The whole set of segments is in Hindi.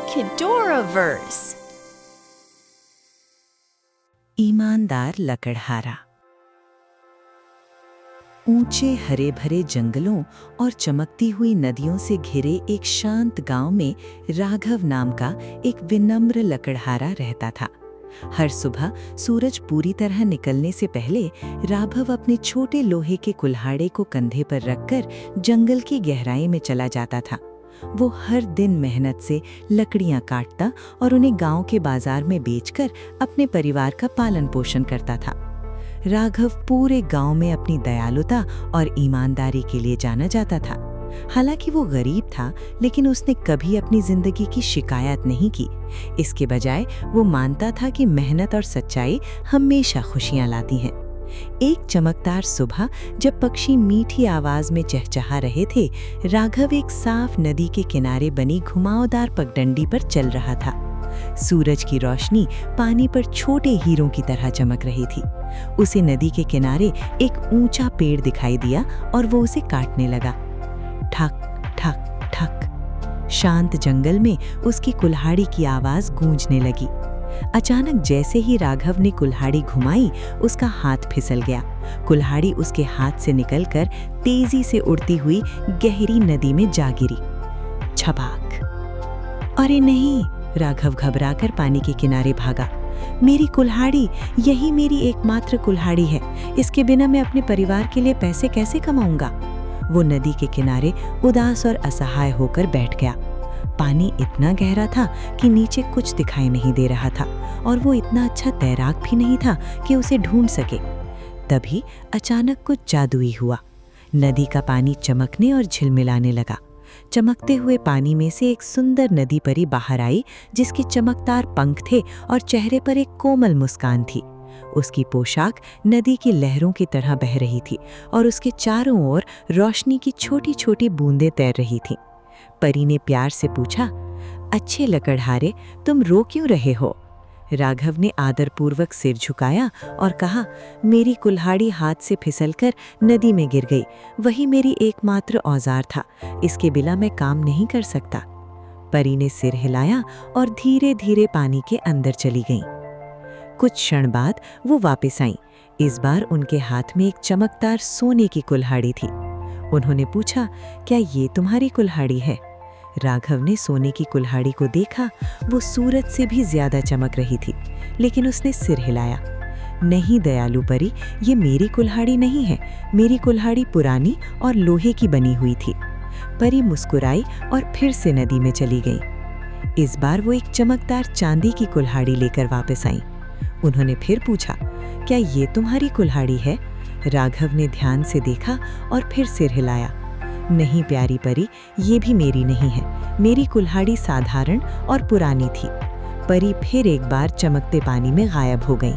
Kidoraverse. ईमानदार लकड़हारा। ऊंचे हरे भरे जंगलों और चमकती हुई नदियों से घिरे एक शांत गांव में राघव नाम का एक विनम्र लकड़हारा रहता था। हर सुबह सूरज पूरी तरह निकलने से पहले राघव अपने छोटे लोहे के कुल्हाड़े को कंधे पर रखकर जंगल की गहराई में चला जाता था। वो हर दिन मेहनत से लकड़ियां काटता और उन्हें गांव के बाजार में बेचकर अपने परिवार का पालन पोषण करता था। राघव पूरे गांव में अपनी दयालुता और ईमानदारी के लिए जाना जाता था। हालांकि वो गरीब था, लेकिन उसने कभी अपनी जिंदगी की शिकायत नहीं की। इसके बजाय वो मानता था कि मेहनत और सच्चाई हमेशा खुशियां लाती हैं। एक चमकदार सुबह जब पक्षी मीठी आवाज में चहचहा रहे थे, राघव एक साफ नदी के किनारे बनी घुमावदार पगडंडी पर चल रहा था। सूरज की रोशनी पानी पर छोटे हीरों की तरह चमक रही थी। उसे नदी के किनारे एक ऊंचा पेड़ दिखाई दिया और वो उसे काटने लगा। ठक ठक ठक। शांत जंगल में उसकी कुल्हाड़ी की आवाज गूंजने लगी। अचानक जैसे ही राघव ने कुल्हाड़ी घुमाई, उसका हाथ फिसल गया। कुल्हाड़ी उसके हाथ से निकलकर तेजी से उड़ती हुई गहरी नदी में जा गिरी। छपाक। अरे नहीं! राघव घबराकर पानी के किनारे भागा। मेरी कुल्हाड़ी, यही मेरी एकमात्र कुल्हाड़ी है। इसके बिना मैं अपने परिवार के लिए पैसे कैसे कमाऊंगा? वो नदी के किनारे उदास और असहाय होकर बैठ गया। पानी इतना गहरा था कि नीचे कुछ दिखाई नहीं दे रहा था, और वो इतना अच्छा तैराक भी नहीं था कि उसे ढूंढ सके। तभी अचानक कुछ जादुई हुआ। नदी का पानी चमकने और झिलमिलाने लगा। चमकते हुए पानी में से एक सुंदर नदी परी बाहर आई, जिसके चमकदार पंख थे और चेहरे पर एक कोमल मुस्कान थी। उसकी पोशाक नदी की लहरों की तरह बह रही थी और उसके चारों ओर रोशनी की छोटी छोटी बूंदें तैर रही थीं। परी ने प्यार से पूछा, अच्छे लकड़हारे, तुम रो क्यों रहे हो? राघव ने आदरपूर्वक सिर झुकाया और कहा, मेरी कुल्हाड़ी हाथ से फिसलकर नदी में गिर गई। वही मेरी एकमात्र औजार था। इसके बिना मैं काम नहीं कर सकता। परी ने सिर हिलाया और धीरे धीरे पानी के अंदर चली गई। कुछ क्षण बाद वो वापस आईं। इस बार उनके हाथ में एक चमकदार सोने की कुल्हाड़ी थी। उन्होंने पूछा, क्या ये तुम्हारी कुल्हाड़ी है? राघव ने सोने की कुल्हाड़ी को देखा। वो सूरज से भी ज्यादा चमक रही थी, लेकिन उसने सिर हिलाया। नहीं दयालु परी, ये मेरी कुल्हाड़ी नहीं है। मेरी कुल्हाड़ी पुरानी और लोहे की बनी हुई थी। परी मुस्कुराई और फिर से नदी में चली गई। इस बार वो एक चमकदार चांदी की कुल्हाड़ी लेकर वापस आई। उन्होंने फिर पूछा, क्या ये तुम्हारी कुल्हाड़ी है? राघव ने ध्यान से देखा और फिर सिर हिलाया। नहीं प्यारी परी, ये भी मेरी नहीं है। मेरी कुल्हाड़ी साधारण और पुरानी थी। परी फिर एक बार चमकते पानी में गायब हो गई।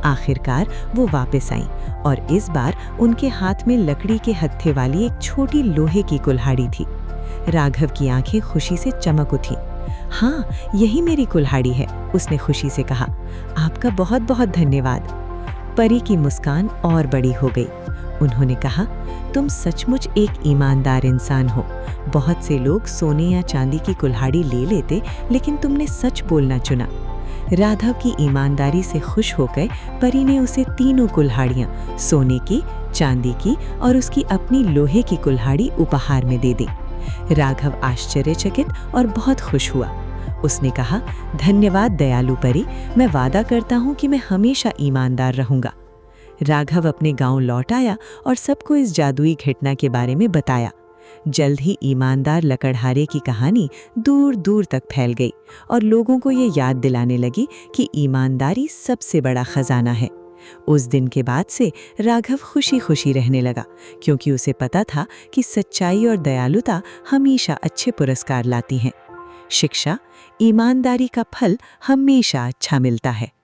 आखिरकार वो वापस आईं और इस बार उनके हाथ में लकड़ी के हत्थे वाली एक छोटी लोहे की कुल्हाड़ी थी। राघव की आंखें खुशी से चमक उठी। हाँ, यही मेरी कुल्हाड़ी है, उसने खुशी से कहा। आपका बहुत बहुत धन्यवाद। परी की मुस्कान और बड़ी हो गई। उन्होंने कहा, तुम सचमुच एक ईमानदार इंसान हो। बहुत से लोग सोने या चांदी की कुल्हाड़ी ले लेते, लेकिन तुमने सच बोलना चुना। राघव की ईमानदारी से खुश होकर परी ने उसे तीनों कुल्हाड़ियां, सोने की, चांदी की और उसकी अपनी लोहे की कुल्हाड़ी उपहार में दे दी। राघव आश्चर्यचकित और बहुत खुश हुआ। उसने कहा, धन्यवाद दयालु परी, मैं वादा करता हूँ कि मैं हमेशा ईमानदार रहूंगा। राघव अपने गांव लौट आया और सबको इस जादुई घटना के बारे में बताया। जल्द ही ईमानदार लकड़हारे की कहानी दूर दूर तक फैल गई और लोगों को ये याद दिलाने लगी कि ईमानदारी सबसे बड़ा खजाना है। उस दिन के बाद से राघव खुशी खुशी रहने लगा, क्योंकि उसे पता था कि सच्चाई और दयालुता हमेशा अच्छे पुरस्कार लाती हैं। शिक्षा, ईमानदारी का फल हमेशा अच्छा मिलता है।